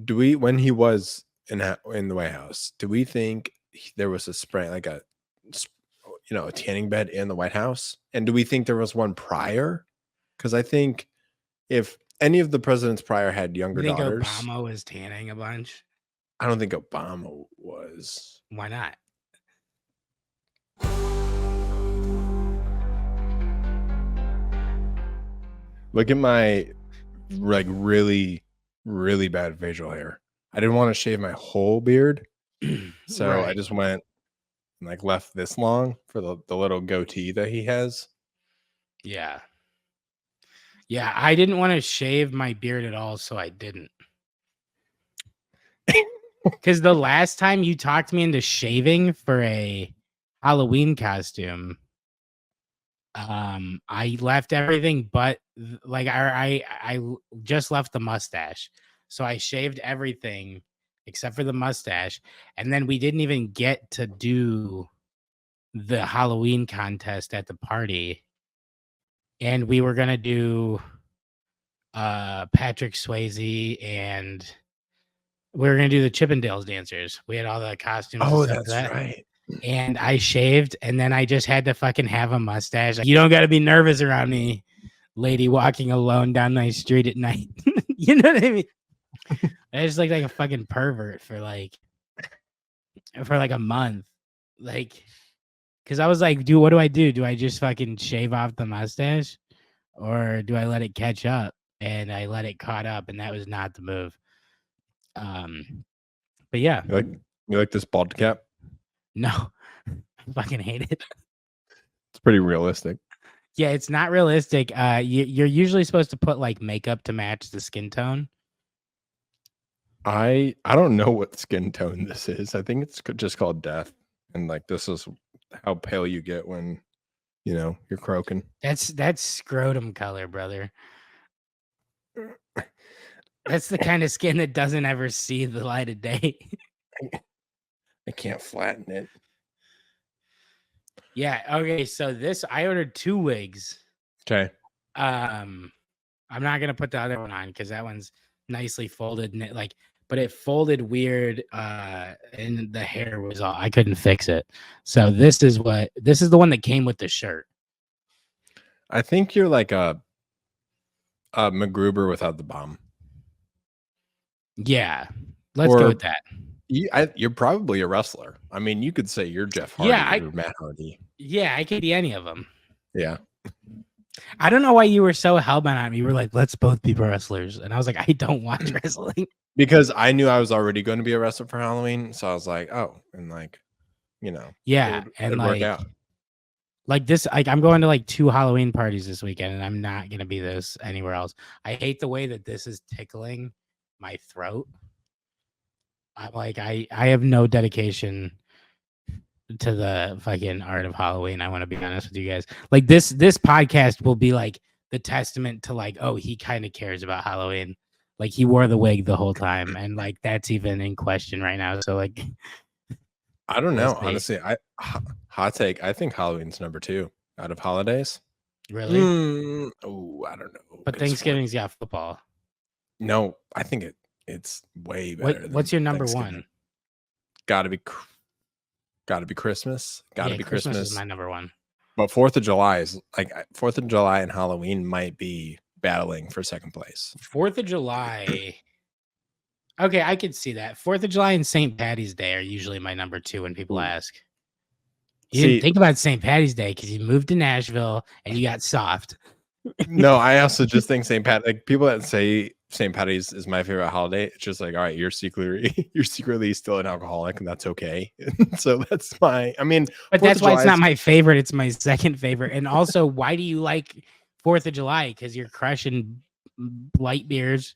do we when he was in the White House, do we think there was a spray like a tanning bed in the White House? And do we think there was one prior? Because I think if any of the presidents prior had You younger think daughters, Obama was tanning a bunch? I don't think Obama was. Why not? Look at my like really, really bad facial hair. I didn't want to shave my whole beard, so I Right. just went and like left this long for the little goatee that he has. Yeah. Yeah, I didn't want to shave my beard at all, so I didn't. Because the last time you talked me into shaving for a Halloween costume, I left everything but like I just left the mustache. So I shaved everything except for the mustache, and then we didn't even get to do the Halloween contest at the party. And we were gonna do Patrick Swayze, and we were gonna do the Chippendales dancers. We had all the costumes and Oh, stuff for that's that. right. And I shaved, and then I just had to fucking have a mustache. Like, you don't got to be nervous around me, lady walking alone down my street at night. You know what I mean? I just looked like a fucking pervert for like a month, like, because I was like, dude, what do I do? Do I just fucking shave off the mustache, or do I let it catch up? And I let it caught up, and that was not the move. But yeah, You like this bald cap? no, I fucking hate it. It's pretty realistic. Yeah, it's not realistic. You're usually supposed to put like makeup to match the skin tone. I don't know what skin tone this is. I think it's just called death, and like this is how pale you get when you're croaking. That's scrotum color, brother. That's the kind of skin that doesn't ever see the light of day. I can't flatten it. Yeah. Okay. So I ordered 2 wigs. Okay. I'm not gonna put the other one on because that one's nicely folded and but it folded weird. And the hair was all, I couldn't fix it. So this is the one that came with the shirt. I think you're like a MacGruber without the bomb. Yeah. Let's go with that. You're probably a wrestler. I mean, you could say you're Jeff Hardy or Matt Hardy. Yeah, I could be any of them. Yeah. I don't know why you were so hellbent on me. You were like, let's both be pro wrestlers. And I was like, I don't watch wrestling. Because I knew I was already going to be a wrestler for Halloween. So I was like, oh, and like, yeah. it'd work out. Like this, like I'm going to like 2 Halloween parties this weekend, and I'm not going to be this anywhere else. I hate the way that this is tickling my throat. I'm like, I have no dedication to the fucking art of Halloween. I want to be honest with you guys. Like this podcast will be like the testament to like, oh, he kind of cares about Halloween. Like he wore the wig the whole time, and like that's even in question right now. So like, I don't know. Honestly, hot take. I think Halloween's number 2 out of holidays. Really? Oh, I don't know. But Thanksgiving's got football. No, I think it's way better. What's your number 1? Gotta be Christmas. Gotta be Christmas. Is my number 1. But 4th of July is like 4th of July and Halloween might be battling for second place. 4th of July. Okay, I could see that. 4th of July and St. Patty's Day are usually my number 2 when people ask. You didn't think about St. Patty's Day because you moved to Nashville and you got soft. No, I also just think St. Pat, like people that say St. Patty's is my favorite holiday, it's just like, all right, you're secretly still an alcoholic, and that's okay. So that's but that's why it's not my favorite. It's my second favorite. And also, why do you like 4th of July? Because you're crushing light beers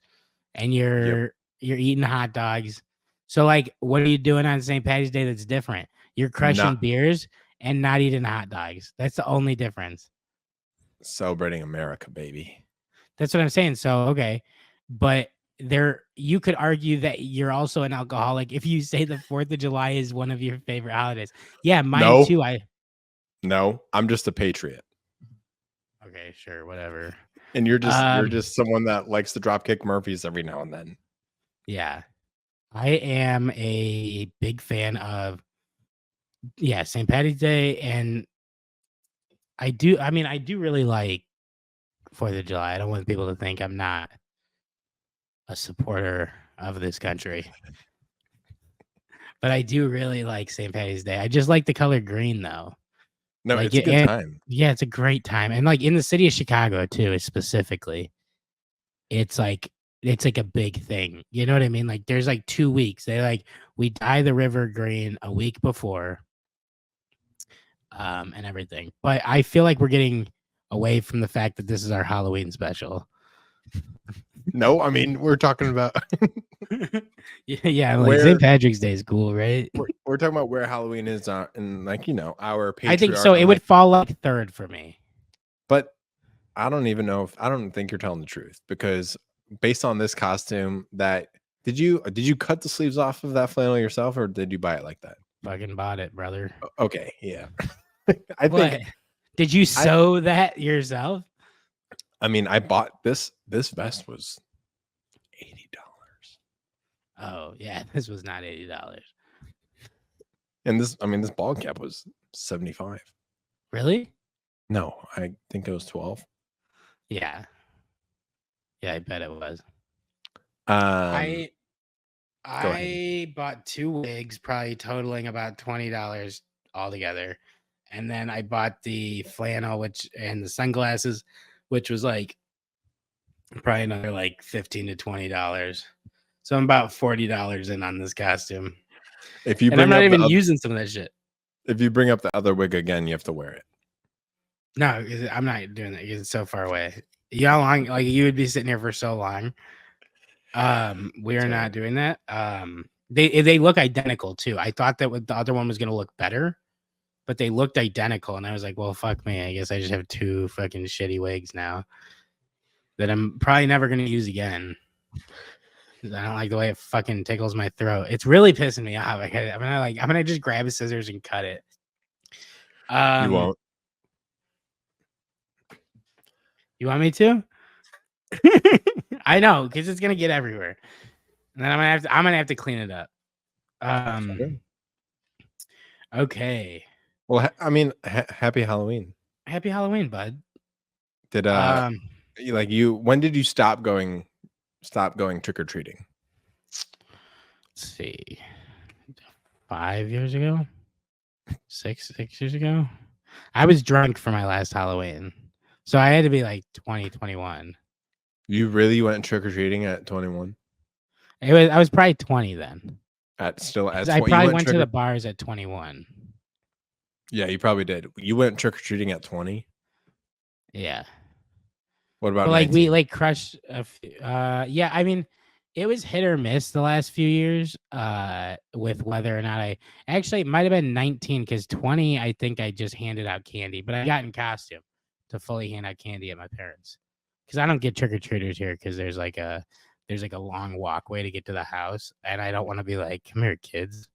and you're eating hot dogs. So like, what are you doing on St. Patty's Day that's different? You're crushing beers and not eating hot dogs. That's the only difference. Celebrating America, baby. That's what I'm saying. So, okay. But you could argue that you're also an alcoholic if you say the 4th of July is one of your favorite holidays. Yeah, mine too. No, I'm just a patriot. Okay, sure, whatever. And you're just someone that likes to drop kick Murphys every now and then. Yeah. I am a big fan of St. Patty's Day, and I do really like 4th of July. I don't want people to think I'm not a supporter of this country, but I do really like St. Patty's Day. I just like the color green though. No, Like it's a it, good and time. yeah, it's a great time, and like in the city of Chicago too, specifically, it's like a big thing. You know what I mean? Like there's like 2 weeks. We dye the river green a week before, and everything. But I feel like we're getting away from the fact that this is our Halloween special. No, I mean we're talking about Yeah, like St. where Patrick's Day is cool, right? we're talking about where Halloween is in like our I think so. patriarchal It would nation. fall like third for me. But I don't even know if I don't think you're telling the truth because based on this costume, that did you cut the sleeves off of that flannel yourself or did you buy it like that? Fucking bought it, brother. Okay, yeah. I think What? Did you I sew that yourself? I mean I bought this vest was $80. Oh yeah, this was not $80. And this ball cap was 75. Really? No, I think it was 12. Yeah. Yeah, I bet it was. Um I Go ahead. I bought 2 wigs, probably totaling about $20 altogether. And then I bought the flannel, and the sunglasses, which was like probably another like $15 to $20. So I'm about $40 in on this costume. If you And I'm bring not up the even other using some of that shit. if you bring up the other wig again, you have to wear it. No, 'cause I'm not doing that because it's so far away. You know how long like you would be sitting here for so long. We That's are right. not doing that. They look identical too. I thought that the other one was gonna look better, but they looked identical, and I was like, well, fuck me. I guess I just have 2 fucking shitty wigs now that I'm probably never gonna use again. 'Cause I don't like the way it fucking tickles my throat. It's really pissing me off. I'm gonna just grab a scissors and cut it. You Um, won't. you want me to? I know, because it's gonna get everywhere. And then I'm gonna have to clean it up. Okay. Okay. Well, I mean, happy Halloween. Happy Halloween, bud. Did Um, when did you stop going trick or treating? let's see. 5 years ago? 6 years ago? I was drunk for my last Halloween. So I had to be like 2021. You really went trick or treating at 21? I was probably 20 then. At still 'Cause at I 20? You probably went went to trick or the bars at 21. Yeah, you probably did. You went trick or treating at 20? Yeah. What about But like we 19? like crushed yeah, I mean, it was hit or miss the last few years with whether or not it might have been 19 because 20 I think I just handed out candy, but I got in costume to fully hand out candy at my parents. Because I don't get trick-or-treaters here because there's like a long walkway to get to the house. And I don't want to be like, come here, kids.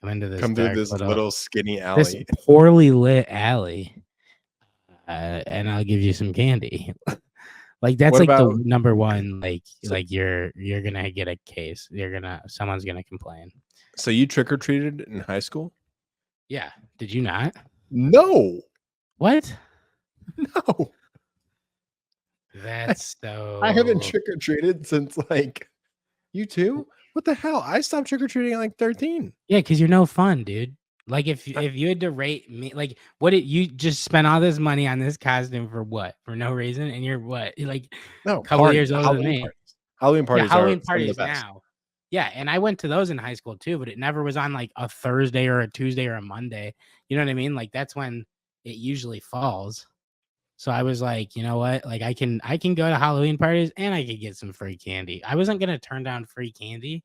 Come into this Come through dark this little skinny this alley. poorly lit alley. And I'll give you some candy. Like that's What like the about number one, so, you're gonna get a case. Someone's gonna complain. so you trick or treated in high school? Yeah. Did you not? No. What? No. I, That's I haven't so trick or treated since like you too? What the hell? I stopped trick or treating at like 13. yeah, because you're no fun, dude. Like I, if you had to rate me, like what did you just spend all this money on this costume for what? For no reason? And you're what? You're like no, a couple years parties, older than Halloween me. parties. Halloween Yeah, parties are Halloween some of the parties best. now. Yeah, and I went to those in high school too, but it never was on like a Thursday or a Tuesday or a Monday. You know what I mean? Like that's when it usually falls. So I was like, you know what? Like I can go to Halloween parties and I could get some free candy. I wasn't gonna turn down free candy.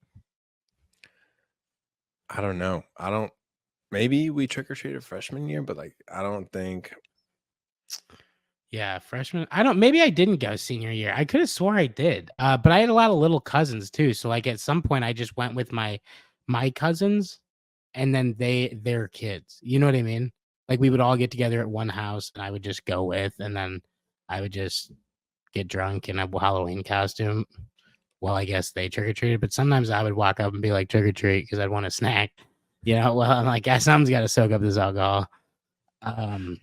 I don't know. I don't maybe we trick or treated freshman year, but like I don't think Yeah, freshman. I don't maybe I didn't go senior year. I could have swore I did. But I had a lot of little cousins too. So like at some point I just went with my cousins and then their kids. You know what I mean? Like we would all get together at one house and I would just go with and then I would just get drunk in a Halloween costume. well, I guess they trick or treated. But sometimes I would walk up and be like, trick or treat, because I'd want a snack. Well, I'm like, yeah, something's got to soak up this alcohol. Um,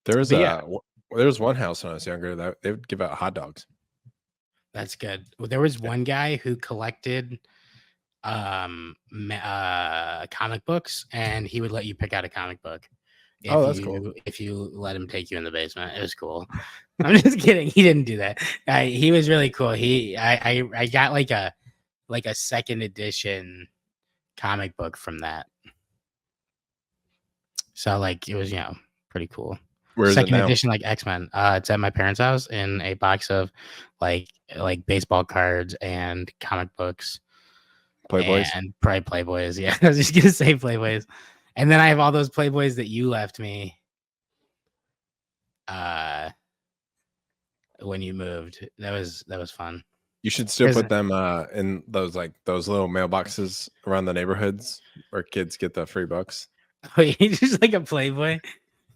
There's but yeah, there's one house when I was younger that they would give out hot dogs. that's good. Well, there was Yeah. one guy who collected comic books, and he would let you pick out a comic book Oh, that's cool. if you let him take you in the basement. It was cool. I'm just kidding. He didn't do that. He was really cool. I got like a second edition comic book from that. So like it was pretty cool. Where is it Second now? edition like X-Men. It's at my parents' house in a box of like baseball cards and comic books. Playboys. And probably Playboys. Yeah, I was just gonna say Playboys. And then I have all those Playboys that you left me when you moved. That was fun. You should still put them in those little mailboxes around the neighborhoods where kids get the free bucks. Wait, just like a Playboy?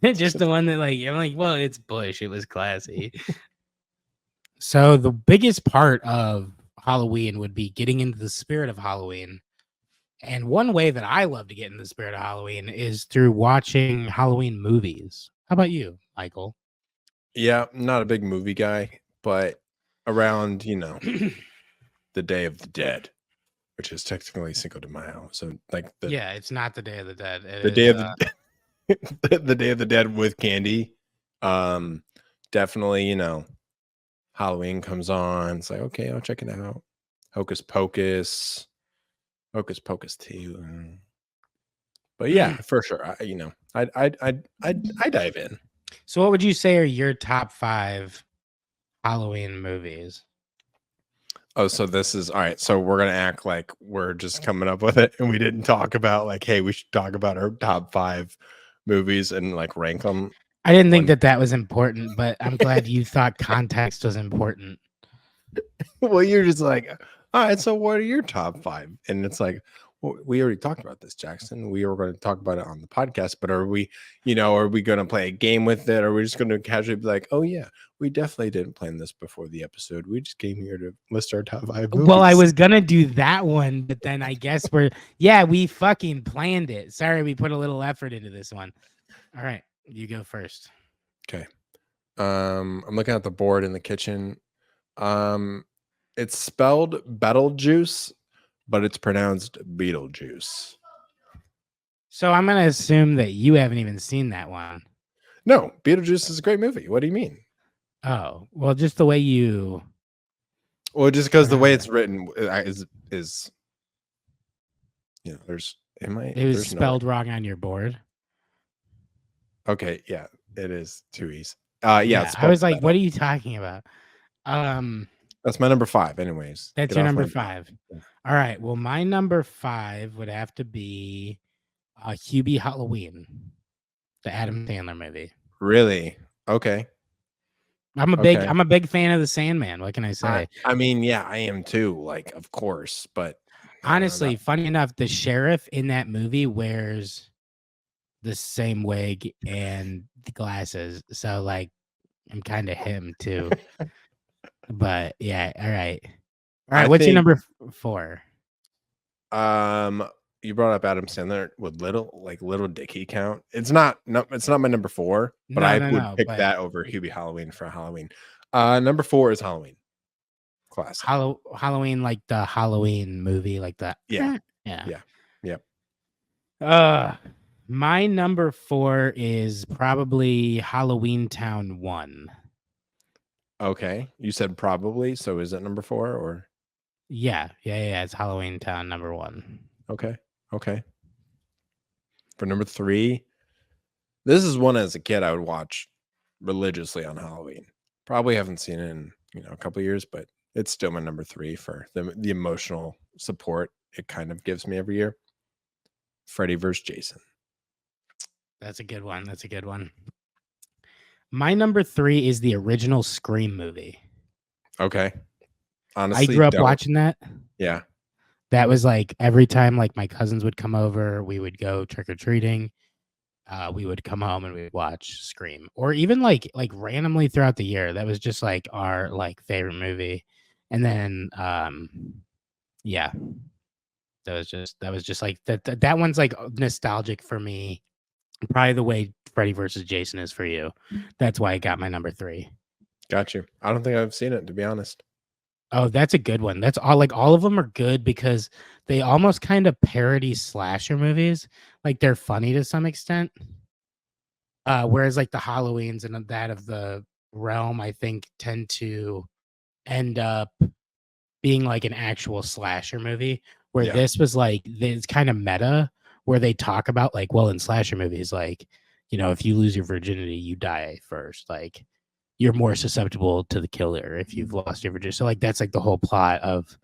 Just the one that I'm like, well, it's Bush. It was classy. So the biggest part of Halloween would be getting into the spirit of Halloween. And one way that I love to get in the spirit of Halloween is through watching Halloween movies. How about you, Michael? Yeah, I'm not a big movie guy, but around, the Day of the Dead, which is technically Cinco de Mayo. So like it's not the Day of the Dead. the Day of the the Day of the Dead with candy. Definitely, Halloween comes on. It's like, okay, I'll check it out. Hocus Pocus 2. But yeah, for sure. I dive in. So what would you say are your top 5 Halloween movies? Oh, so this is all right. So we're gonna act like we're just coming up with it, and we didn't talk about like, hey, we should talk about our top 5 movies and like rank them. I didn't think that was important, but I'm glad you thought context was important. Well, you're just like, all right. So what are your top 5? And it's like, well, we already talked about this, Jackson. We were going to talk about it on the podcast, but are we going to play a game with it? Or are we just going to casually be like, oh yeah, we definitely didn't plan this before the episode. We just came here to list our top 5 movies. Well, I was going to do that one, but then I guess we fucking planned it. Sorry, we put a little effort into this one. All right, you go first. Okay. I'm looking at the board in the kitchen. It's spelled Betelgeuse, but it's pronounced Beetlejuice. So I'm gonna assume that you haven't even seen that one. No, Beetlejuice is a great movie. What do you mean? Oh, well, just the way you. Well, just because the way it's written is there's it was spelled wrong on your board. Okay, yeah, it is 2 E's. Yeah, I was like, what are you talking about? That's my number 5, anyways. That's your number 5. All right. Well, my number 5 would have to be Hubie Halloween, the Adam Sandler movie. Really? Okay. I'm a big fan of the Sandman. What can I say? I mean, yeah, I am too. Like, of course, but honestly, funny enough, the sheriff in that movie wears the same wig and the glasses, so like, I'm kind of him too. But yeah, all right. What's your number 4? You brought up Adam Sandler with Little Dicky count. It's not my number 4, but I would pick that over Hubie Halloween for Halloween. Number 4 is Halloween. Classic. Halloween, like the Halloween movie, like that. Yeah. My number 4 is probably Halloween Town 1. Okay, you said probably, so is it number 4 or? Yeah, it's Halloween Town number 1. Okay. For number 3, this is one as a kid I would watch religiously on Halloween. Probably haven't seen it in a couple of years, but it's still my number 3 for the emotional support it kind of gives me every year. Freddy vs. Jason. That's a good one. My number 3 is the original Scream movie. Okay. Honestly, I grew up watching that. Yeah. That was like every time like my cousins would come over, we would go trick-or-treating. We would come home and we would watch Scream. Or even like randomly throughout the year. That was just like our like favorite movie. And then yeah, that was just like that one's like nostalgic for me. Probably the way Freddy versus Jason is for you. That's why I got my number 3. Got you. I don't think I've seen it, to be honest. Oh, that's a good one. That's all of them are good because they almost kind of parody slasher movies. Like they're funny to some extent. Whereas like the Halloweens and that of the realm, I think tend to end up being like an actual slasher movie. Where Yeah. this was like it's kind of meta, where they talk about like, well, in slasher movies, like, if you lose your virginity, you die first. Like you're more susceptible to the killer if you've lost your virginity. So like that's like the whole plot of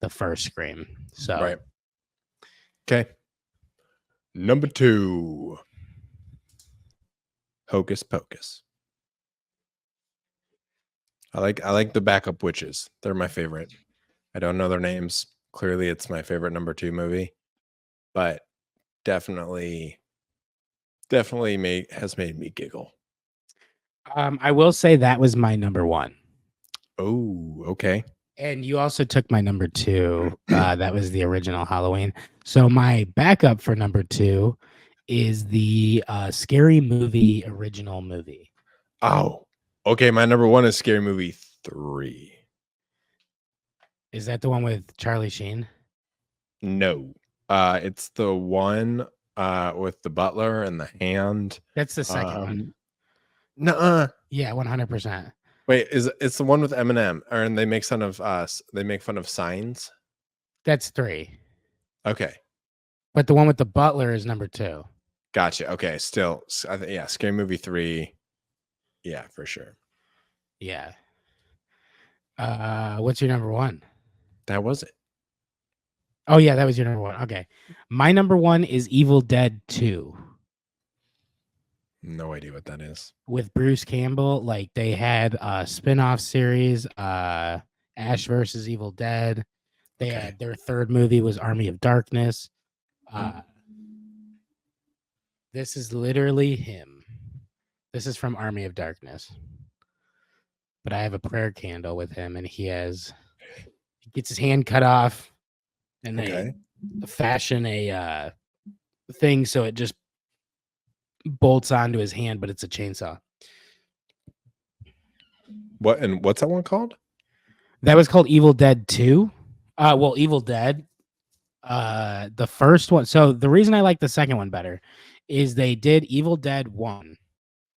the first Scream. So Right. Okay. Number 2. Hocus Pocus. I like the backup witches. They're my favorite. I don't know their names. Clearly it's my favorite number 2 movie, but definitely has made me giggle. I will say that was my number 1. Oh, okay. And you also took my number 2. That was the original Halloween. So my backup for number 2 is the Scary Movie original movie. Oh, okay. My number 1 is Scary Movie 3. Is that the one with Charlie Sheen? No. It's the one with the butler and the hand. That's the second one. Nuh-uh. Yeah, 100%. Wait, it's the one with Eminem, and they make fun of us. They make fun of signs. That's 3. Okay, But the one with the butler is number 2. gotcha. Okay, still, yeah, Scary Movie 3. Yeah, for sure. Yeah. What's your number 1? That was it. Oh yeah, that was your number 1. Okay. My number 1 is Evil Dead 2 No idea what that is. with Bruce Campbell. Like they had a spin-off series, Ash versus Evil Dead. They Okay. had their third movie was Army of Darkness. This is literally him. This is from Army of Darkness. But I have a prayer candle with him, and he gets his hand cut off, and they fashion a thing so it just bolts onto his hand, but it's a chainsaw. What's that one called? That was called Evil Dead 2. Well, Evil Dead. The first one. So the reason I like the second one better is they did Evil Dead 1,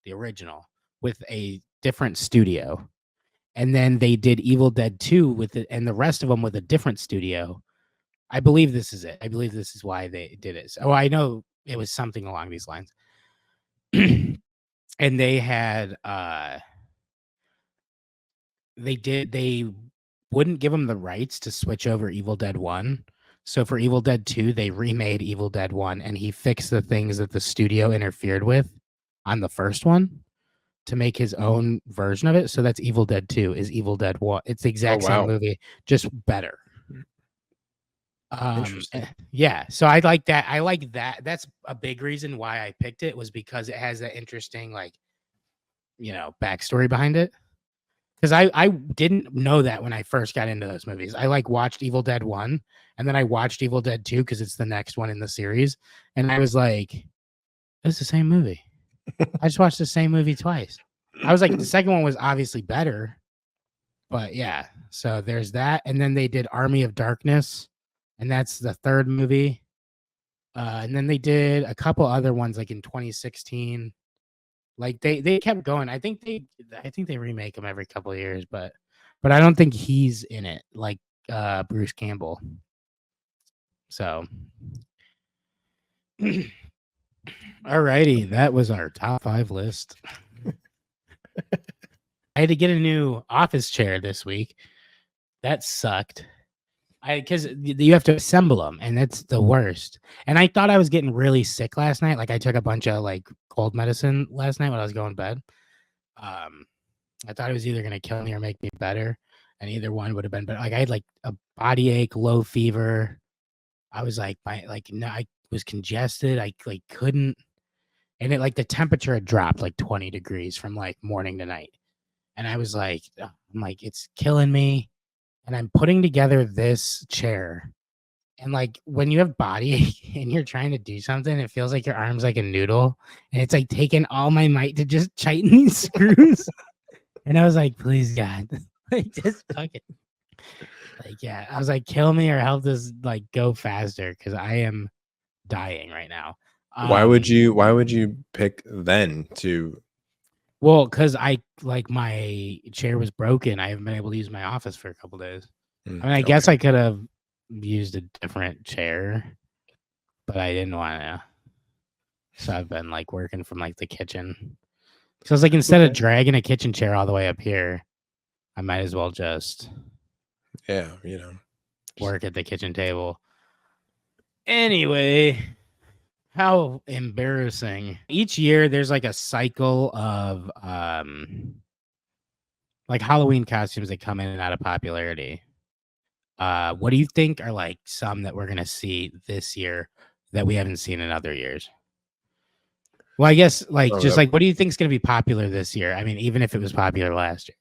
the original, with a different studio. And then they did Evil Dead 2 with it, and the rest of them with a different studio. I believe this is it. I believe this is why they did it. Oh, I know it was something along these lines. And they had they wouldn't give them the rights to switch over Evil Dead 1. So for Evil Dead 2, they remade Evil Dead 1 and he fixed the things that the studio interfered with on the first one to make his own version of it. So that's Evil Dead 2 is Evil Dead 1. It's the exact same movie, just better. Interesting. Yeah, so I like that. I like that. That's a big reason why I picked it, was because it has that interesting, like, backstory behind it. Because I didn't know that when I first got into those movies. I like watched Evil Dead 1 and then I watched Evil Dead 2 because it's the next one in the series. And I was like, it's the same movie. I just watched the same movie twice. I was like, the second one was obviously better. But yeah, so there's that. And then they did Army of Darkness, and that's the third movie. And then they did a couple other ones like in 2016. Like they kept going. I think they remake them every couple of years, but I don't think he's in it like Bruce Campbell. So alrighty, that was our top 5 list. I had to get a new office chair this week. That sucked. Because you have to assemble them, and that's the worst. And I thought I was getting really sick last night. Like I took a bunch of like cold medicine last night when I was going to bed. I thought it was either gonna kill me or make me better, and either one would have been better. Like I had like a body ache, low fever. I was like, no, I was congested. I like couldn't, and it like the temperature had dropped like 20 degrees from like morning to night, and I was like, I'm like, it's killing me. and I'm putting together this chair. And like when you have body ache and you're trying to do something, it feels like your arm's like a noodle. And it's like taking all my might to just tighten these screws. And I was like, please, God, like just fucking like, yeah. I was like, kill me or help this like go faster because I am dying right now. Why would you pick then to Well, because I like my chair was broken. I haven't been able to use my office for a couple days. I mean, I guess okay. I could have used a different chair, but I didn't want to. So I've been like working from like the kitchen. So I was like, instead of Okay. dragging a kitchen chair all the way up here, I might as well just Yeah, just work at the kitchen table. Anyway, how embarrassing. Each year there's like a cycle of like Halloween costumes that come in and out of popularity. What do you think are like some that we're gonna see this year that we haven't seen in other years? Well, I guess like oh, just like what do you think is gonna be popular this year? I mean, even if it was popular last year.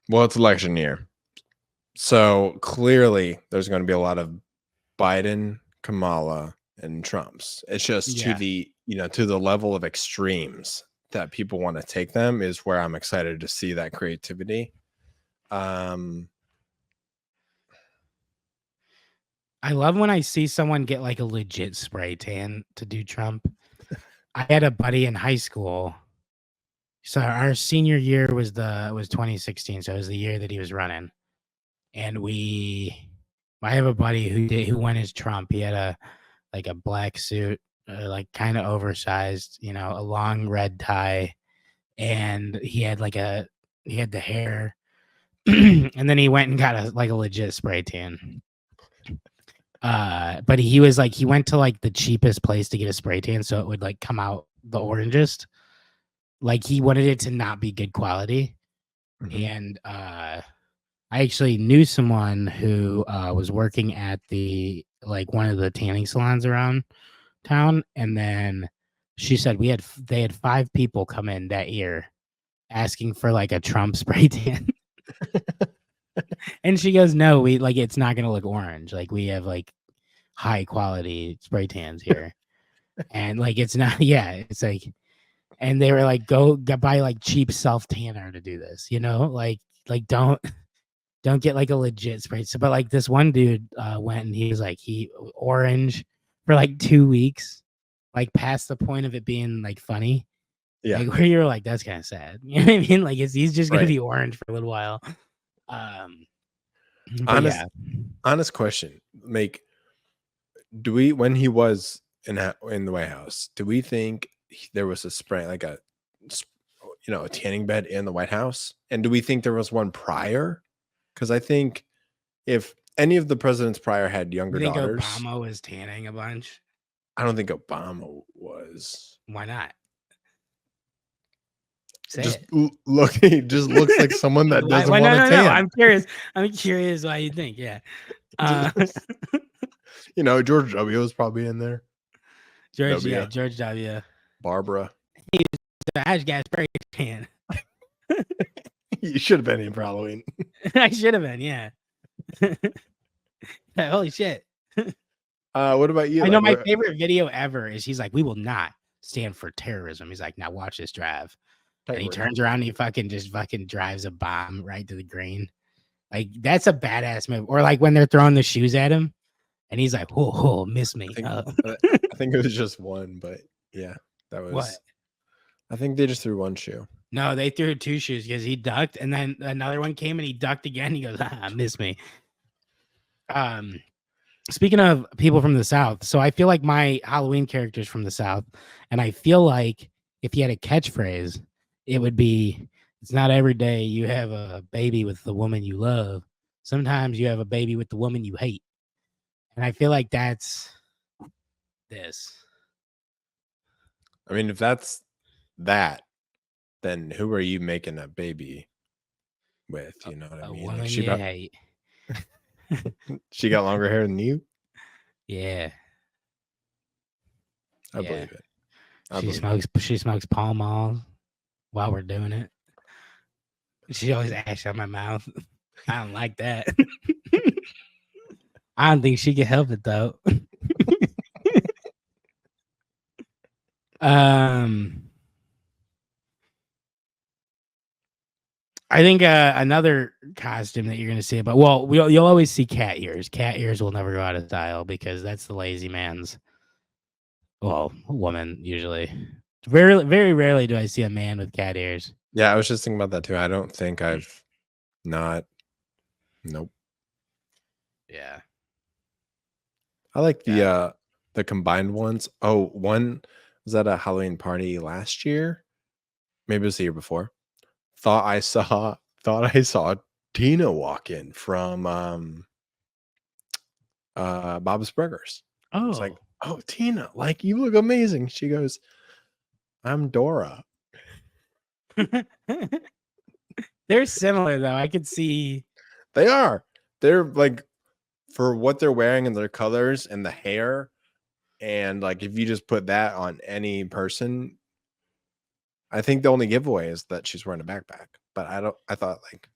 well, it's election year. So clearly there's going to be a lot of Biden, Kamala, and Trump's. It's just to Yeah. the, to the level of extremes that people want to take them is where I'm excited to see that creativity. Um, I love when I see someone get like a legit spray tan to do Trump. I had a buddy in high school. So our senior year was 2016. So it was the year that he was running. And I have a buddy who went as Trump. He had a black suit, like kind of oversized, a long red tie, and he had the hair, and then he went and got a legit spray tan. But he went to like the cheapest place to get a spray tan, so it would like come out the orangest. Like he wanted it to not be good quality, mhm. and I actually knew someone who was working at the like one of the tanning salons around town, and then she said they had 5 people come in that year asking for like a Trump spray tan. And she goes, "No, we like it's not gonna look orange. Like we have like high quality spray tans here." And like it's not yeah, it's like and they were like, go buy like cheap self tanner to do this, like don't get like a legit spray. So but like this one dude went and he was like he orange for like 2 weeks, like past the point of it being like funny. Yeah, Like where you're like, that's kind of sad. You know what I mean? Like he's just gonna right. be orange for a little while. Um, but Honest, yeah, honest question. Make do we when he was in the White House? Do we think there was a spray like s- a tanning bed in the White House? And do we think there was one prior? Because I think if any of the presidents prior had you younger think daughters, Obama was tanning a bunch? I don't think Obama was. Why not? Say Just it. look, he just looks like someone that Why? doesn't Why? want No, to no, no. tan. I'm curious why you think. Yeah. Just, Uh, George W was probably in there. George. Yeah. W, George W. Barbara. So I just got spray tan. You should have been in for Halloween. I should have been. Yeah. Holy shit. What about you? I know Like, my what favorite video ever is he's like, we will not stand for terrorism. He's like, now watch this drive. And tight he work? turns around and he fucking drives a bomb right to the green. Like that's a badass move. Or like when they're throwing the shoes at him and he's like, whoa, whoa miss I me. think, I think it was just one, but yeah, that What? was. I think they just threw one shoe. No, they threw 2 shoes because he ducked and then another one came and he ducked again. He goes, miss me. Um, Speaking of people from the South, so I feel like my Halloween character's from the South, and I feel like if he had a catchphrase, it would be, "It's not every day you have a baby with the woman you love. Sometimes you have a baby with the woman you hate." And I feel like that's this. I mean, if that's that, then who are you making a baby with? You know what I A mean? Like woman you hate. she got longer hair than you. Yeah, I yeah. believe it. I believe it. She smokes Pall Mall while we're doing it. She always ash on my mouth. I don't like that. I don't think she can help it though. um, I think another costume that you're gonna see, but you'll always see cat ears. Cat ears will never go out of style because that's the lazy man's. Well, woman usually. Very, very rarely do I see a man with cat ears. Yeah, I was just thinking about that too. I don't think I've not. Nope. Yeah, I like yeah. the combined ones. Oh, one was at a Halloween party last year. Maybe it was the year before. Thought I saw Tina walk in from Bob's Burgers. I was like, Oh, "Oh, Tina, like you look amazing." She goes, "I'm Dora." they're similar though. I could see. They are. They're like for what they're wearing and their colors and the hair, and like if you just put that on any person, I think the only giveaway is that she's wearing a backpack. But I thought like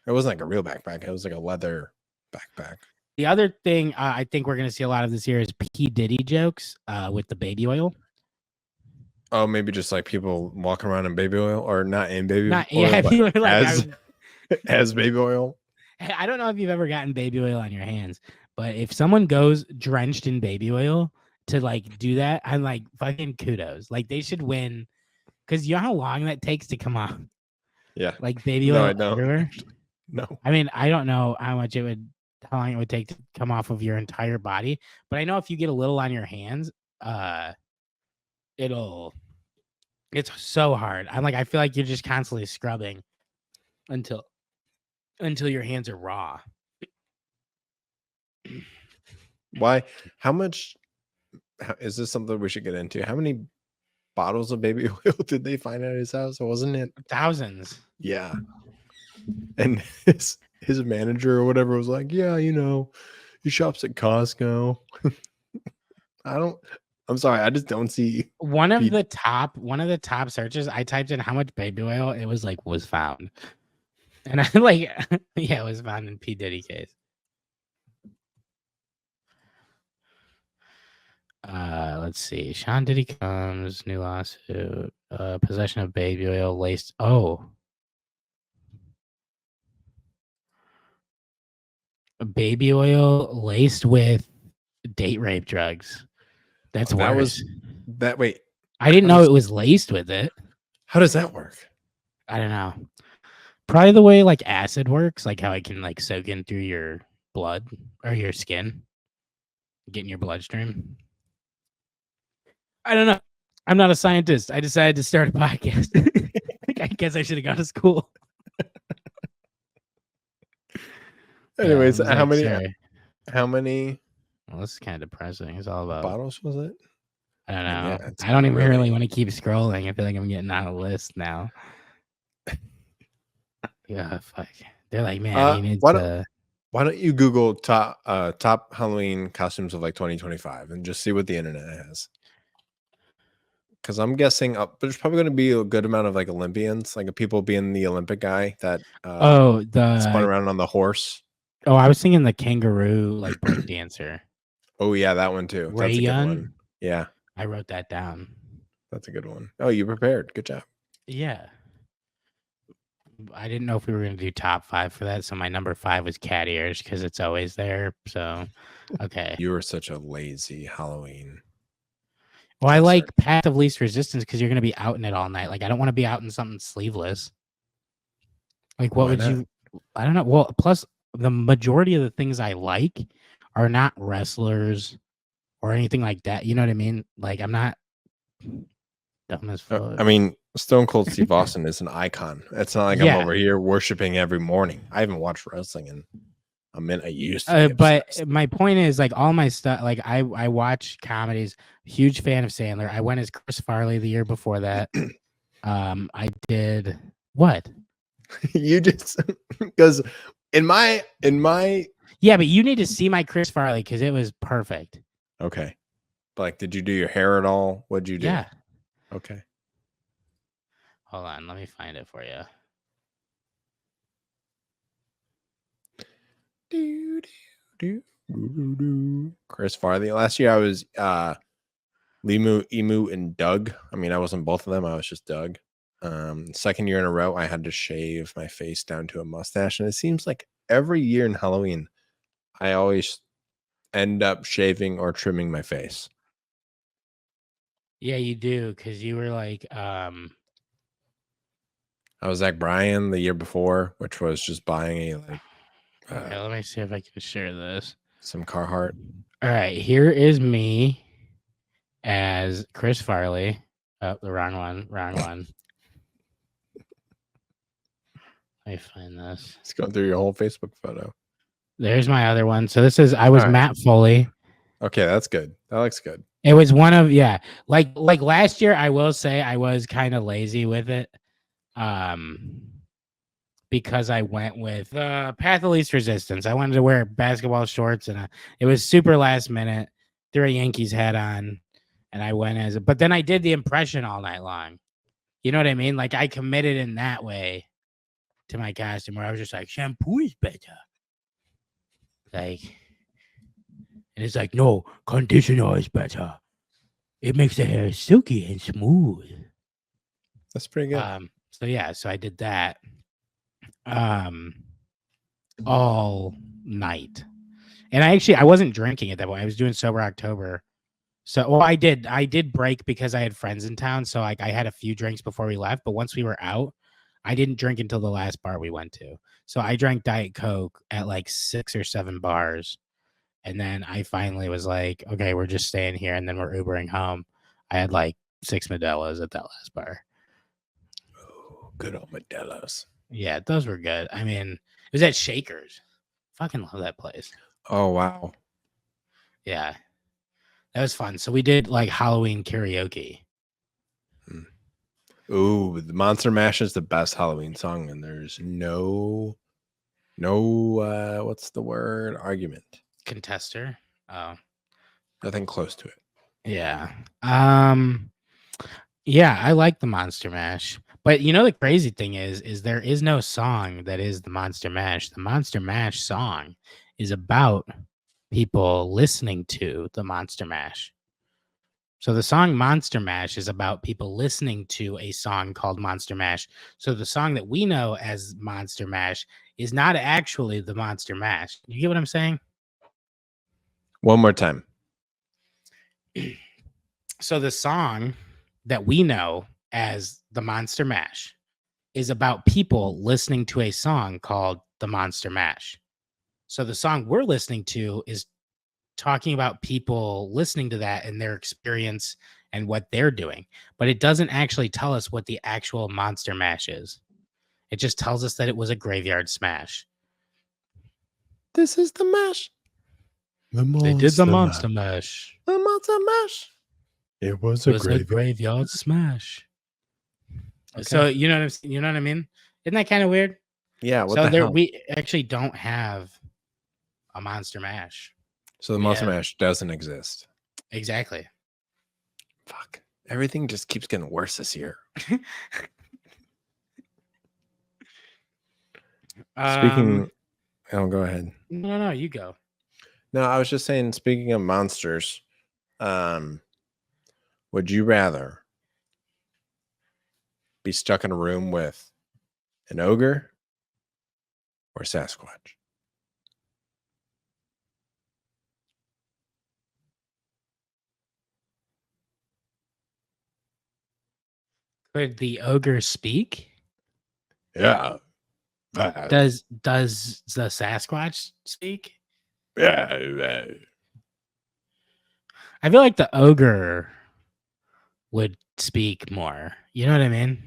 it wasn't like a real backpack. It was like a leather backpack. The other thing I think we're gonna see a lot of this year is P Diddy jokes with the baby oil. Oh, maybe just like people walking around in baby oil, or not in baby Not oil, yeah, but people are like as as baby oil. I don't know if you've ever gotten baby oil on your hands, but if someone goes drenched in baby oil to like do that, I'm like fucking kudos. Like they should win because you know how long that takes to come off Yeah. like baby No, I oil don't everywhere. actually. No. I mean, I don't know how long it would take to come off of your entire body, but I know if you get a little on your hands, uh, it'll. It's so hard. I'm like, I feel like you're just constantly scrubbing until your hands are raw. Why? How much is this something we should get into? How many bottles of baby oil did they find at his house? Wasn't it? Thousands. Yeah. And his manager or whatever was like, "Yeah, he shops at Costco." I don't. I'm sorry. I just don't see. One of Pete. the top searches, I typed in how much baby oil, it was like was found. And I like yeah, it was found in P. Diddy case. Let's see. Sean Diddy comes, new lawsuit, possession of baby oil laced. Oh, baby oil laced with date rape drugs. That's That was worse. that. Wait. I didn't know it was laced with it. How does that work? I don't know. Probably the way like acid works, like how it can like soak in through your blood or your skin, get in your bloodstream. I don't know. I'm not a scientist. I decided to start a podcast. I guess I should have gone to school. Anyways, Yeah, how like, many? sorry. How many Well, this is kind of depressing. It's all about. bottles was it? I don't I mean, yeah, know. it's I don't even really. really want to keep scrolling. I feel like I'm getting on a list now. Yeah, fuck. They're like, man, he needs Why don't to. why don't you Google top Halloween costumes of like 2025 and just see what the internet has? Because I'm guessing there's probably going to be a good amount of like Olympians, like people being the Olympic guy that Oh, spun the. around on the horse. Oh, I was thinking the kangaroo like break dancer. Oh yeah, that one too. That's Ray a good one. Yun. Yeah, I wrote that down. that's a good one. Oh, you prepared. Good job. Yeah. I didn't know if we were going to do top 5 for that. So my number 5 was cat ears because it's always there. So, okay. You were such a lazy Halloween. Well, I like path of least resistance because you're going to be out in it all night. Like, I don't want to be out in something sleeveless. Like, what Why would not? you? I don't know. Well, plus the majority of the things I like are not wrestlers or anything like that. You know what I mean? Like, I'm not dumb as fuck. I mean, Stone Cold Steve Austin is an icon. It's not like I'm Yeah. over here worshiping every morning. I haven't watched wrestling in a minute. I used to be But obsessed. my point is, like, all my stuff, like, I watch comedies. Huge fan of Sandler. I went as Chris Farley the year before that. I did what? You just because in my Yeah, but you need to see my Chris Farley because it was perfect. okay. Like, did you do your hair at all? What'd you do? Yeah. Okay. Hold on, let me find it for you. Do, do, do. Chris Farley. Last year I was Limu, Emu, and Doug. I mean, I wasn't both of them. I was just Doug. Second year in a row, I had to shave my face down to a mustache, and it seems like every year in Halloween, I always end up shaving or trimming my face. Yeah, you do, because you were like, I was Zach Bryan the year before, which was just buying a okay, let me see if I can share this. some Carhartt. All right, here is me as Chris Farley. Oh, the wrong one. Wrong one. Let me find this. It's going through your whole Facebook photo. There's my other one. So this is I was All right. Matt Foley. Okay, that's good. That looks good. It was one of like last year. I will say I was kind of lazy with it, because I went with the path of least resistance. I wanted to wear basketball shorts, and it was super last minute. Threw a Yankees hat on, and I went as. But then I did the impression all night long. You know what I mean? Like I committed in that way to my costume, where I was just like, shampoo is better. Like, and it's like, no, conditioner is better. It makes the hair silky and smooth. That's pretty good. So yeah, so I did that all night. And I wasn't drinking at that point. I was doing sober October. So well, I did break because I had friends in town. So like I had a few drinks before we left, but once we were out, I didn't drink until the last bar we went to. So I drank Diet Coke at like 6 or 7 bars. And then I finally was like, okay, we're just staying here, and then we're Ubering home. I had like 6 Modelo's at that last bar. Oh, good old Modelo's. Yeah, those were good. I mean, it was at Shakers. Fucking love that place. Oh, wow. Yeah. That was fun. So we did like Halloween karaoke. Ooh, the Monster Mash is the best Halloween song, and there's no what's the word? Argument. Contester. Oh. Nothing close to it. Yeah. Yeah, I like the Monster Mash. But you know the crazy thing is there is no song that is the Monster Mash. The Monster Mash song is about people listening to the Monster Mash. So the song Monster Mash is about people listening to a song called Monster Mash. So the song that we know as Monster Mash is not actually the Monster Mash. You get what I'm saying? One more time. So the song that we know as the Monster Mash is about people listening to a song called the Monster Mash. So the song we're listening to is talking about people listening to that and their experience and what they're doing. But it doesn't actually tell us what the actual Monster Mash is. It just tells us that it was a graveyard smash. This is the mash. They did the Monster Mash. The Monster Mash. It was a graveyard smash. Okay. So you know what I mean? Isn't that kind of weird? Yeah. What the hell? We actually don't have a Monster Mash. So the Monster Mash doesn't exist. Exactly. Fuck. Everything just keeps getting worse this year. Speaking, go ahead. No, you go. No, I was just saying, speaking of monsters, would you rather be stuck in a room with an ogre or Sasquatch? Could the ogre speak? Yeah. Does the Sasquatch speak? Yeah. I feel like the ogre would speak more. You know what I mean?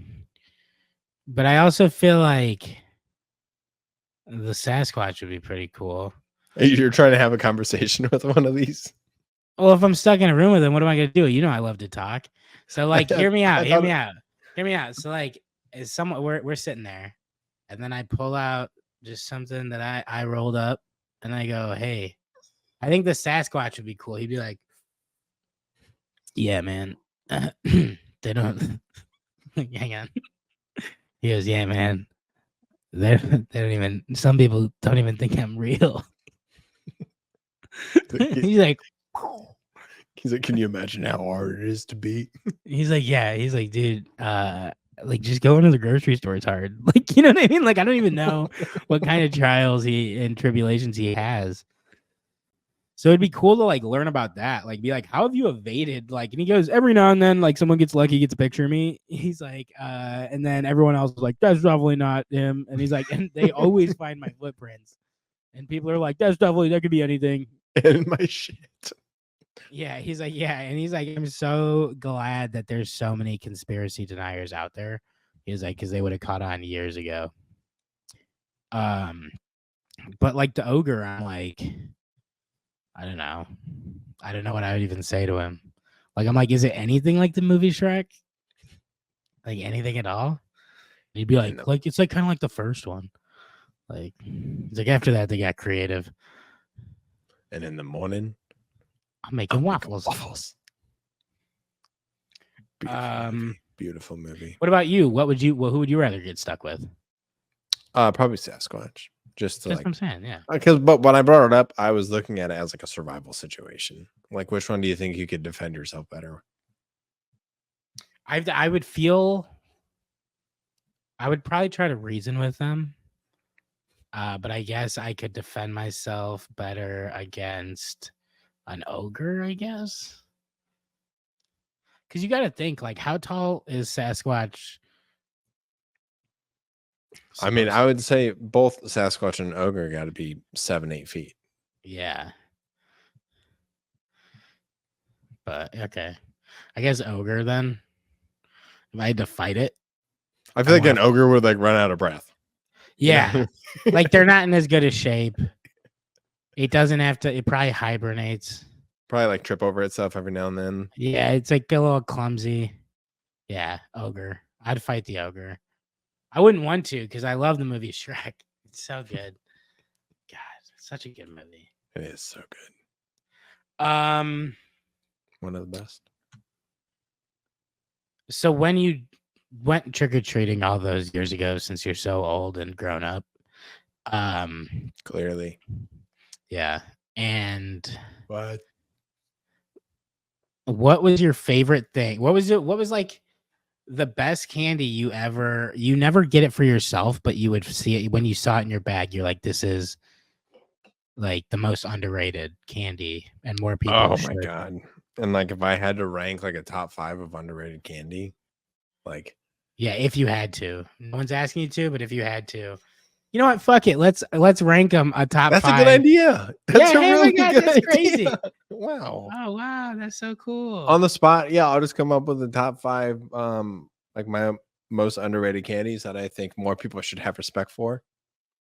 But I also feel like the Sasquatch would be pretty cool. You're trying to have a conversation with one of these? Well, if I'm stuck in a room with him, what am I going to do? You know, I love to talk. So, like, hear me out. So, like, is someone we're sitting there, and then I pull out just something that I rolled up, and I go, "Hey, I think the Sasquatch would be cool." He'd be like, "Yeah, man, they don't." Hang on. He goes, "Yeah, man, they don't even. Some people don't even think I'm real." He's like, He's like, can you imagine how hard it is to beat? yeah, he's like, dude, like just going to the grocery store is hard. Like, you know what I mean? Like, I don't even know what kind of trials and tribulations he has. So it'd be cool to like learn about that. Like, be like, how have you evaded? Like, and he goes, every now and then, like someone gets lucky, gets a picture of me. He's like, and then everyone else is like, that's definitely not him. And he's like, and they always find my footprints. And people are like, that could be anything. And my shit. Yeah, he's like, yeah, and he's like, I'm so glad that there's so many conspiracy deniers out there. He's like, because they would have caught on years ago. But like the ogre, I'm like, I don't know. I don't know what I would even say to him. Like, I'm like, is it anything like the movie Shrek? Like anything at all? And he'd be like, it's like kind of like the first one. Like, it's like after that they got creative. And in the morning, I'm making waffles. Beautiful movie. What about you? Who would you rather get stuck with? Probably Sasquatch. Just to That's like, what I'm saying, yeah. But when I brought it up, I was looking at it as like a survival situation. Like, which one do you think you could defend yourself better? I would probably try to reason with them. But I guess I could defend myself better against an ogre, I guess. Because you got to think, like, how tall is Sasquatch? I mean, I would say both Sasquatch and ogre got to be 7-8 feet. Yeah. But okay, I guess ogre then. If I had to fight it, I feel like an ogre would like run out of breath. Yeah, you know? Like they're not in as good a shape. It doesn't have to. It probably hibernates. Probably like trip over itself every now and then. Yeah, it's like a little clumsy. Yeah, ogre. I'd fight the ogre. I wouldn't want to because I love the movie Shrek. It's so good. God, it's such a good movie. It is so good. One of the best. So when you went trick-or-treating all those years ago, since you're so old and grown up, clearly. Yeah. And what was your favorite thing? What was like the best candy you never get it for yourself, but you would see it when you saw it in your bag, you're like, this is like the most underrated candy, and more people. Oh my god. And like if I had to rank like a top 5 of underrated candy, like, yeah, if you had to. No one's asking you to, but if you had to. You know what? Fuck it. Let's rank them a top 5. That's a good idea. That's a really good that's crazy. Wow. Oh wow, that's so cool. On the spot, yeah, I'll just come up with the top 5 like my most underrated candies that I think more people should have respect for.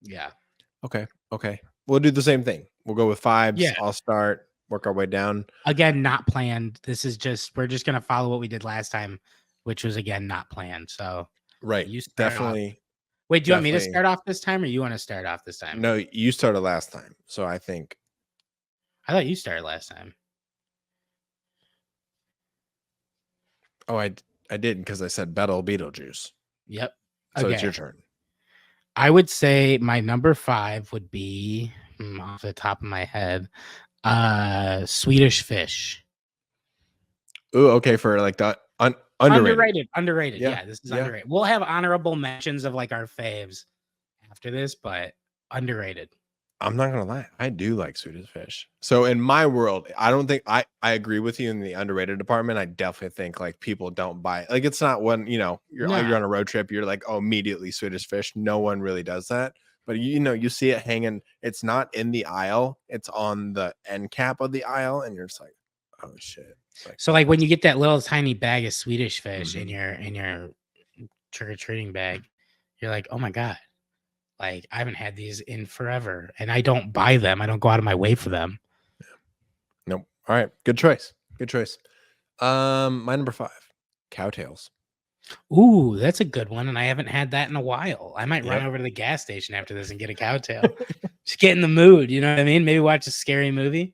Yeah. Okay. We'll do the same thing. We'll go with 5s. Yeah. I'll start, work our way down. Again, not planned. This is we're just gonna follow what we did last time, which was again not planned. So right. You definitely. Wait, do you want me to start off this time, or you want to start off this time? No, you started last time. So I thought you started last time. Oh, I didn't, because I said Beetlejuice. Yep. So it's your turn. I would say my number 5 would be off the top of my head, Swedish Fish. Ooh, okay, for like the underrated. Underrated. Yeah, this is underrated. We'll have honorable mentions of like our faves after this, but underrated. I'm not gonna lie, I do like Swedish Fish. So in my world, I don't think I agree with you in the underrated department. I definitely think like people don't buy it. Like it's not when you're on a road trip, you're like, oh, immediately Swedish Fish. No one really does that. But you see it hanging. It's not in the aisle. It's on the end cap of the aisle, and you're just like, oh shit. So like when you get that little tiny bag of Swedish Fish in your trick-or-treating bag, you're like, oh my god. Like, I haven't had these in forever, and I don't buy them. I don't go out of my way for them. Yeah. Nope. All right. Good choice. My number 5, Cowtails. Ooh, that's a good one, and I haven't had that in a while. I might run over to the gas station after this and get a Cowtail. Just get in the mood, you know what I mean? Maybe watch a scary movie.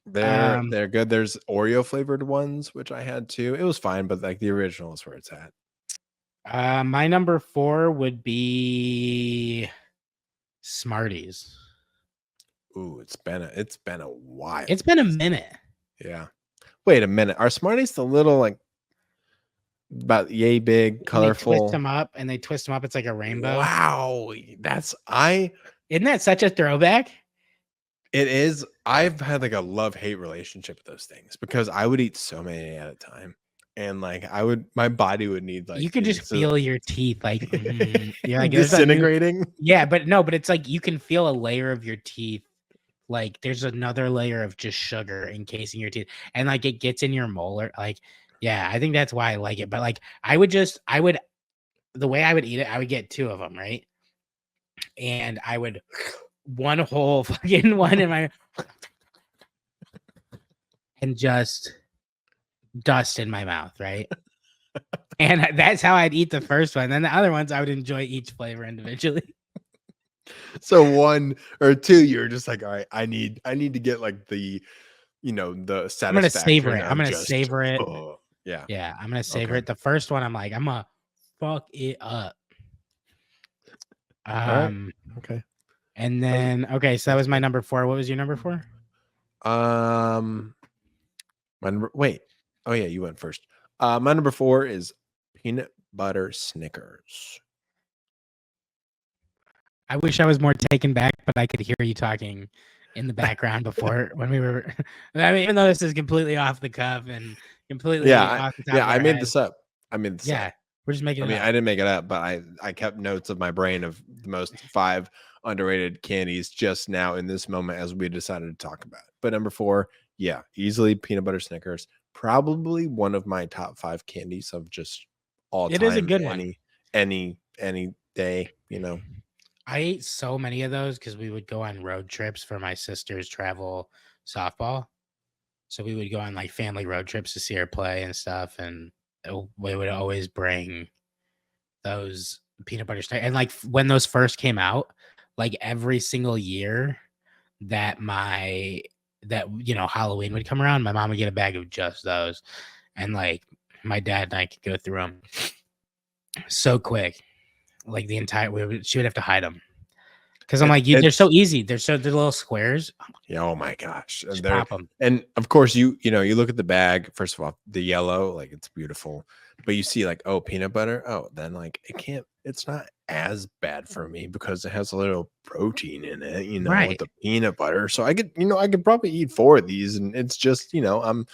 They're good. There's Oreo flavored ones, which I had too. It was fine, but like the original is where it's at. My number 4 would be Smarties. Ooh, it's been a while. It's been a minute. Yeah. Wait a minute. Are Smarties the little like about yay big, And they twist colorful? them up, it's like a rainbow. Wow. Isn't that such a throwback? It is. I've had like a love-hate relationship with those things because I would eat so many at a time. And like my body would need You like could just feel your teeth like you're like there's a new disintegrating. yeah, but no, but it's like you can feel a layer of your teeth. Like there's another layer of just sugar encasing your teeth, and like it gets in your molar. Like, yeah, I think that's why I like it. But like, I would the way I would eat it, I would get 2 of them, right? And I would one whole fucking one in my and just dust in my mouth, right? And that's how I'd eat the first one. Then the other ones I would enjoy each flavor individually. So 1 or 2, you're just like, all right, I need to get like the the I'm gonna savor satisfaction it. I'm of gonna just savor it. yeah. Yeah, I'm gonna savor Okay. it. The first one, I'm like, I'm gonna fuck it up. All right. Um, Okay. and then okay, so that That's was my good. number 4. What was your number 4? My number, wait. Oh yeah, you went first. My number 4 is peanut butter Snickers. I wish I was more taken back, but I could hear you talking in the background before when we were. I mean, even though this is completely off the cuff and completely off the top of I our made head, this up. I made this up. yeah, we're just making I it mean, up. I didn't make it up, but I kept notes of my brain of the most 5 underrated candies just now in this moment as we decided to talk about it. But number 4, yeah, easily peanut butter Snickers. Probably one of my top 5 candies of just all It is a time, good one. any day, I ate so many of those because we would go on road trips for my sister's travel softball. So we would go on like family road trips to see her play and stuff, and we would always bring those peanut butter Snickers. And like when those first came out, like every single year that Halloween would come around, my mom would get a bag of just those, and like my dad and I could go through them so quick, like she would have to hide them because I'm like, they're so easy. They're little squares. Yeah, oh my gosh. And Just pop them. and of course you look at the bag, first of all, the yellow, like it's beautiful. But you see like, oh, peanut butter. Oh, then like it's not as bad for me because it has a little protein in it, with Right. the peanut butter. So I could probably eat 4 of these and it's just, I'm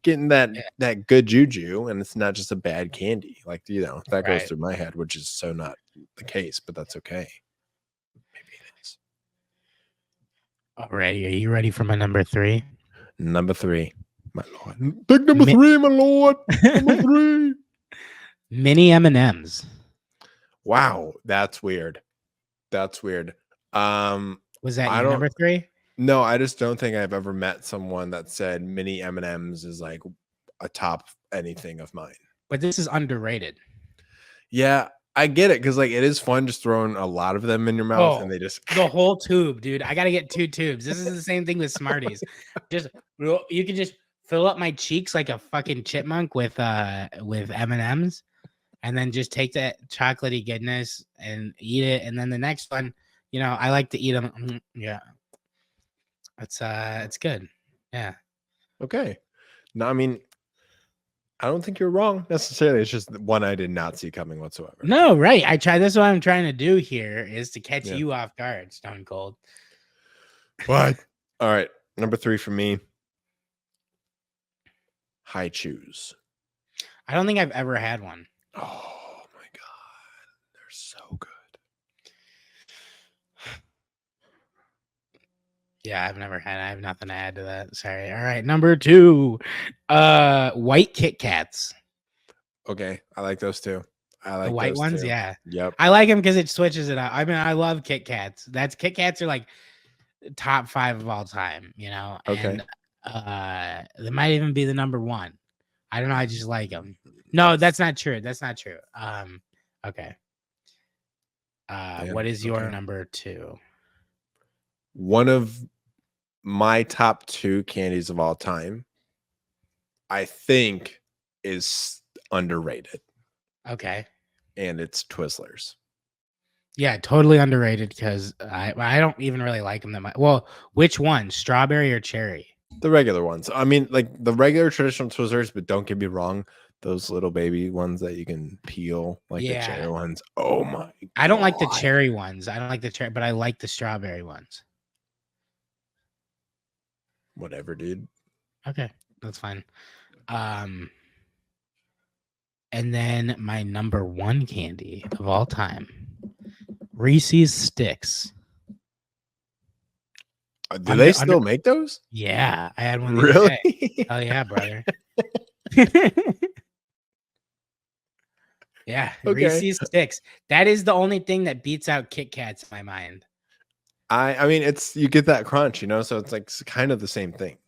getting that good juju and it's not just a bad candy. Like, that goes Right. through my head, which is so not the case, but that's okay. Maybe it is. Alrighty, are you ready for my number 3? Number 3, my lord. Pick number 3, my lord. Number 3. Mini M&Ms. Wow, that's weird. That's weird. Was that I your don't. number 3? No, I just don't think I've ever met someone that said mini M&Ms is like a top anything of mine. But this is underrated. Yeah, I get it because like it is fun just throwing a lot of them in your mouth and they just the whole tube, dude. I gotta get 2 tubes. This is the same thing with Smarties. You can just fill up my cheeks like a fucking chipmunk with M&Ms, and then just take that chocolatey goodness and eat it. And then the next one, I like to eat them. Yeah, it's good. Yeah. okay. No, I mean, I don't think you're wrong necessarily. It's just one I did not see coming whatsoever. No, right. That's what I'm trying to do here is to catch Yeah. you off guard, Stone Cold. What? All right. Number 3 for me. High chews. I don't think I've ever had one. Oh my god. They're so good. Yeah, I have nothing to add to that. Sorry. All right, number 2. White Kit Kats. Okay, I like those too. I like The white those ones, too. yeah. Yep. I like them because it switches it up. I mean, I love Kit Kats. Kit Kats are like top 5 of all time, Okay. And they might even be the number 1. I don't know. I just like them. No, that's not true. Okay. What is your number 2? One of my top 2 candies of all time, I think, is underrated. Okay. And it's Twizzlers. Yeah, totally underrated because I don't even really like them that much. Well, which one, strawberry or cherry? The regular ones. I mean, like the regular traditional Twizzlers, but don't get me wrong, those little baby ones that you can peel, like the Yeah, cherry ones. Oh my I don't like the god. cherry ones. I don't like the cherry, but I like the strawberry ones. Whatever, dude. Okay, that's fine. Um, and then my number one candy of all time, Reese's Sticks. Do they still Under make those? Yeah, I had one the other day. Really? Hell yeah, brother. Yeah, Okay. Reese's Sticks. That is the only thing that beats out Kit Kats in my mind. I mean, it's you get that crunch, so it's like kind of the same thing.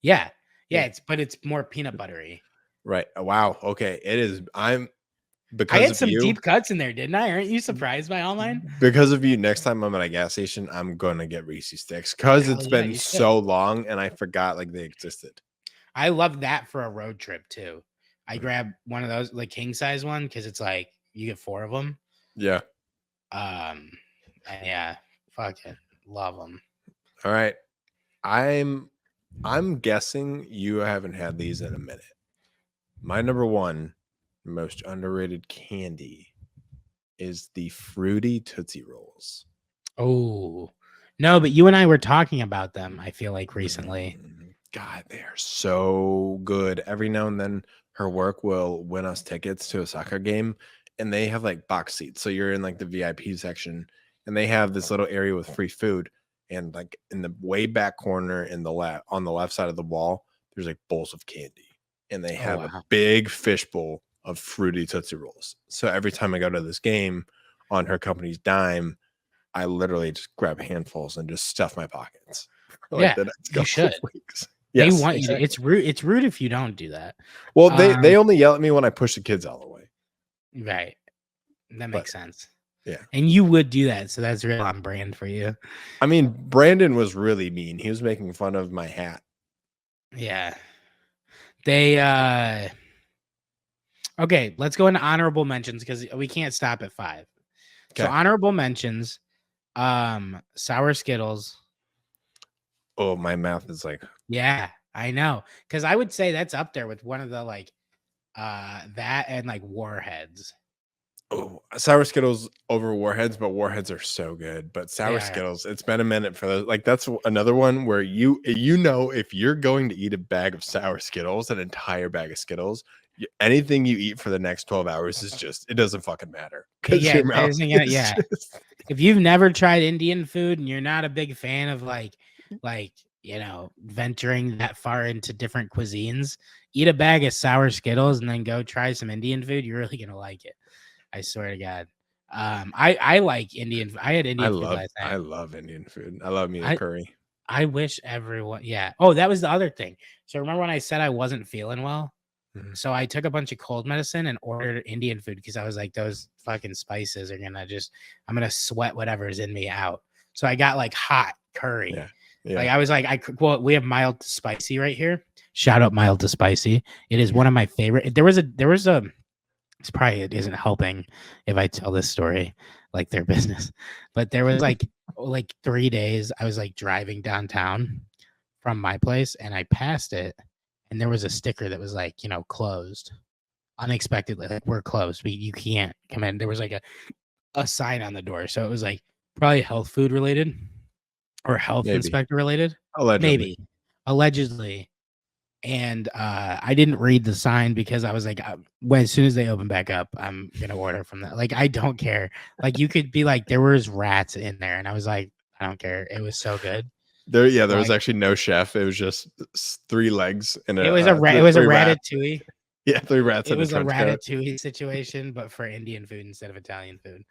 Yeah. Yeah, Yeah. but it's more peanut buttery. Right. Wow. Okay. It is. I'm I because had of some you. deep cuts in there, didn't I? Aren't you surprised by all mine? Because of you, next time I'm at a gas station, I'm gonna get Reese's sticks because Hell it's yeah, been you should. so long and I forgot like they existed. I love that for a road trip too. I Mm. grab one of those, like king size one, because it's like you get 4 of them. Yeah. And yeah, fuck it, love them. All right. I'm guessing you haven't had these in a minute. My number one most underrated candy is the fruity Tootsie Rolls. Oh no, but you and I were talking about them. I feel like recently. God, they are so good. Every now and then, her work will win us tickets to a soccer game, and they have like box seats. So you're in like the VIP section, and they have this little area with free food. And like in the way back corner in the left on the left side of the wall, there's like bowls of candy, and they Oh have a wow, big fish bowl of fruity Tootsie Rolls. So every time I go to this game on her company's dime, I literally just grab handfuls and just stuff my pockets for like yeah, the next you couple should. of weeks. They Yes, want you to. exactly. It's rude. It's rude if you don't do that. Well, they Um, only yell at me when I push the kids out of the way. right. That But makes sense. yeah. And you would do that, so that's real on brand for you. I mean, Brandon was really mean. He was making fun of my hat. Yeah. They okay, let's go into honorable mentions because we can't stop at 5. So Okay. honorable mentions, sour Skittles. Oh, my mouth is like, Yeah, I know. Because I would say that's up there with one of the like that and like Warheads. oh, sour Skittles over Warheads, but Warheads are so good. But They sour are. Skittles, it's been a minute for those. Like that's another one where if you're going to eat a bag of sour Skittles, an entire bag of Skittles, anything you eat for the next 12 hours is just it doesn't fucking matter because Yeah, your it mouth isn't gonna, is yeah. just If you've never tried Indian food and you're not a big fan of like venturing that far into different cuisines, eat a bag of sour Skittles and then go try some Indian food. You're really gonna like it. I swear to God. I like Indian. I had Indian food last I night. love Indian food. I love me a I curry. I wish everyone. Yeah. Oh, that was the other thing. So remember when I said I wasn't feeling well? Mhm. So I took a bunch of cold medicine and ordered Indian food because I was like, those fucking spices are gonna I'm gonna sweat whatever's in me out. So I got like hot curry. Yeah. Like Yeah. I was like, well, we have mild to spicy right here. Shout out mild to spicy. It is one Yeah. of my favorite. It's probably it isn't helping if I tell this story like their business, but there was like 3 days I was like driving downtown from my place and I passed it and there was a sticker that was like, closed unexpectedly. Like we're closed. You can't come in. There was like a sign on the door. So it was like probably health food related or health Maybe. inspector related. Allegedly. Maybe. Allegedly. And I didn't read the sign because I was like, when as soon as they open back up, I'm gonna order from that. Like, I don't care. Like, you could be like, there was rats in there, and I was like, I don't care. It was so good. There was Like, actually no chef. It was just 3 legs and it was a 3 rats. ratatouille. Yeah, 3 rats It in a was a trench coat. ratatouille situation, but for Indian food instead of Italian food.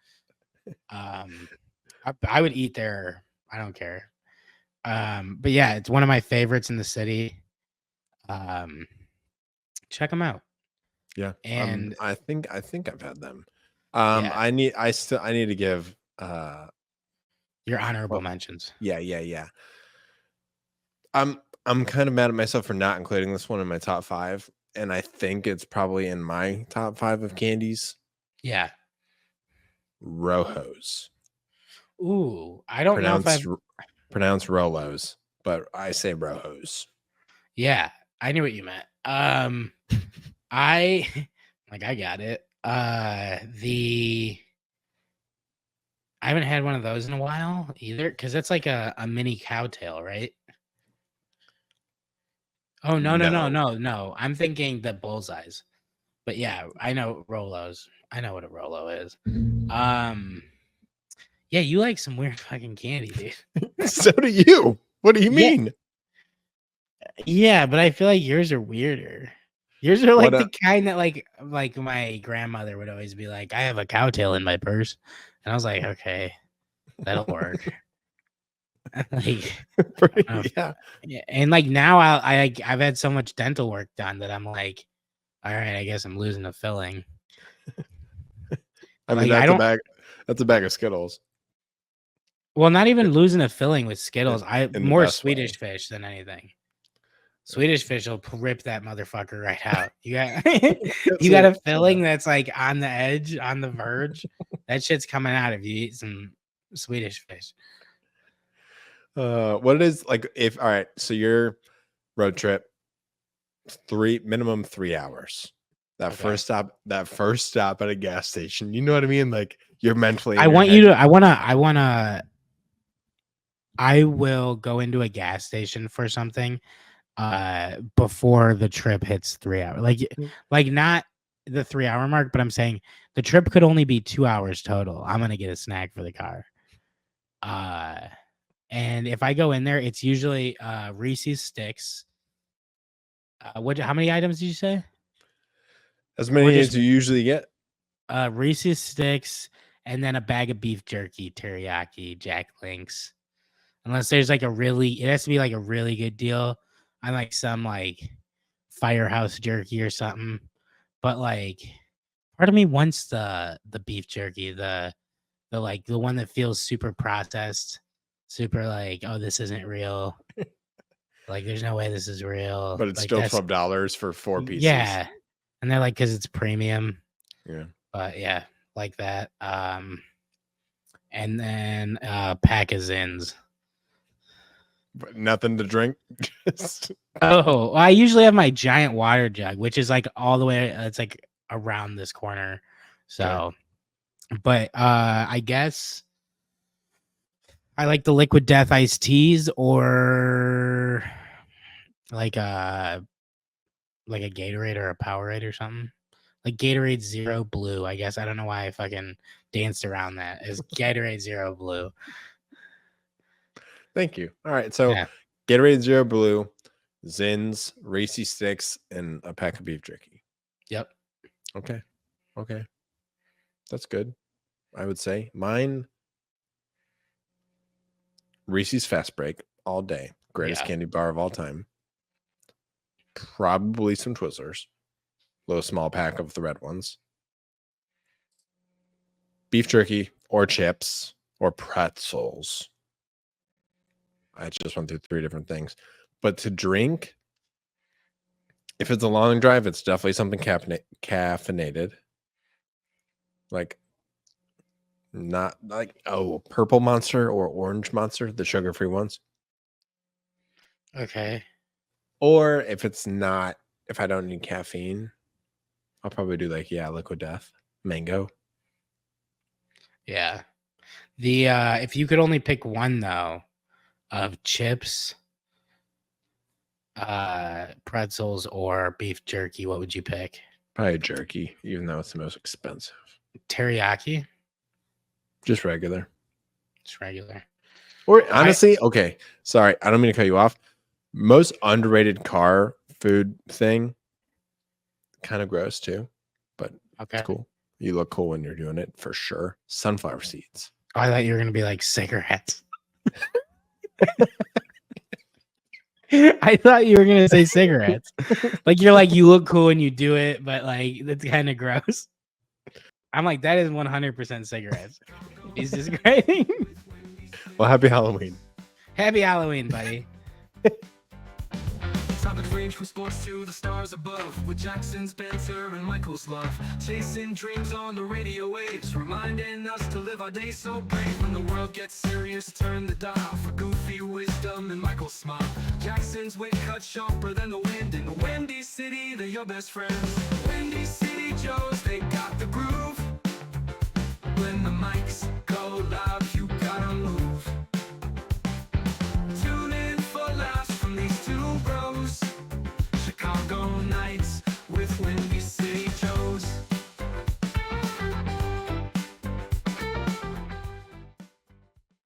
Um, I would eat there. I don't care. But yeah, it's one of my favorites in the city. Um, check them out. Yeah. And I think I've had them. yeah, I need to give your honorable well, mentions. yeah. I'm kind of mad at myself for not including this one in my top 5, and I think it's probably in my top 5 of candies. Yeah. Rojos. Ooh, I don't know if Pronounced I've. pronounced Rolos, but I say Rojos. Yeah, I knew what you meant. I like I got it. I haven't had one of those in a while either, because that's like a mini cowtail, right? Oh No. no. I'm thinking the bullseyes. But yeah, I know Rolos. I know what a Rolo is. Yeah, you like some weird fucking candy, dude. So do you. What do you Yeah, mean? yeah, but I feel like yours are weirder. Yours are What like a the kind that like my grandmother would always be like, I have a cowtail in my purse. And I was like, okay, that'll work. Like, I don't know yeah. yeah, and like now I've had so much dental work done that I'm like, all right, I guess I'm losing a filling. I mean Like I don't that's a bag of Skittles well, not even losing a filling with Skittles. I in the more best Swedish way. fish than anything. Swedish fish will rip that motherfucker right out. You got That's you got it. a filling that's like on the edge, on the verge. That shit's coming out if you eat some Swedish fish. What it is like if all right, so your road trip minimum 3 hours. Okay. That first stop at a gas station. You know what I mean? Like you're mentally I in your want you head. to I will go into a gas station for something before the trip hits 3 hours. Like not the 3 hour mark, but I'm saying the trip could only be 2 hours total. I'm gonna get a snack for the car. And if I go in there, it's usually Reese's sticks. How many items did you say? As Or many just as you usually get. Reese's sticks and then a bag of beef jerky, teriyaki, Jack Links. Unless there's like it has to be like a really good deal on like some like Firehouse jerky or something. But like part of me wants the beef jerky, the like the one that feels super processed, super like, oh, this isn't real. Like there's no way this is real. But it's Like still that's $12 for 4 pieces. yeah. And they're like, because it's premium. Yeah. But yeah, like that. And then pack of Zins. But nothing to drink. Just Oh, well, I usually have my giant water jug, which is like all the way. It's like around this corner. okay. So, but I guess I like the liquid death iced teas or like a Gatorade or a Powerade or something. Like Gatorade Zero Blue. I guess I don't know why I fucking danced around that. Is Gatorade Zero Blue? Thank you. All right. So Yeah. Gatorade Zero Blue, Zins, Racy Sticks, and a pack of beef jerky. Yep. Okay. Okay. That's good. I would say mine Reese's Fast Break all day. Greatest Yeah. candy bar of all time. Probably some Twizzlers. Little small pack of the red ones. Beef jerky or chips or pretzels. I just went through 3 different things. But to drink, if it's a long drive, it's definitely something caffeinated. Like not like purple monster or orange monster, the sugar-free ones. Okay. Or if I don't need caffeine, I'll probably do liquid death, mango. Yeah. The if you could only pick one though of chips, pretzels or beef jerky, what would you pick? Probably jerky, even though it's the most expensive. Teriyaki? Just regular. It's regular. Or honestly, okay, sorry, I don't mean to cut you off. Most underrated car food thing, kind of gross too, but Okay. it's cool. You look cool when you're doing it for sure. Sunflower seeds. Oh, I thought you were gonna be like cigarettes. I thought you were gonna say cigarettes. Like you're like you look cool when you do it, but like that's kind of gross. I'm like that is 100% cigarettes. He's describing. Well, happy Halloween. Happy Halloween, buddy. the range from sports to the stars above, with Jackson's banter and Michael's love, chasing dreams on the radio waves, reminding us to live our days so brave. When the world gets serious, turn the dial for goofy wisdom and Michael's smile. Jackson's wit cut sharper than the wind. In the Windy City, they're your best friends. Windy City Joe.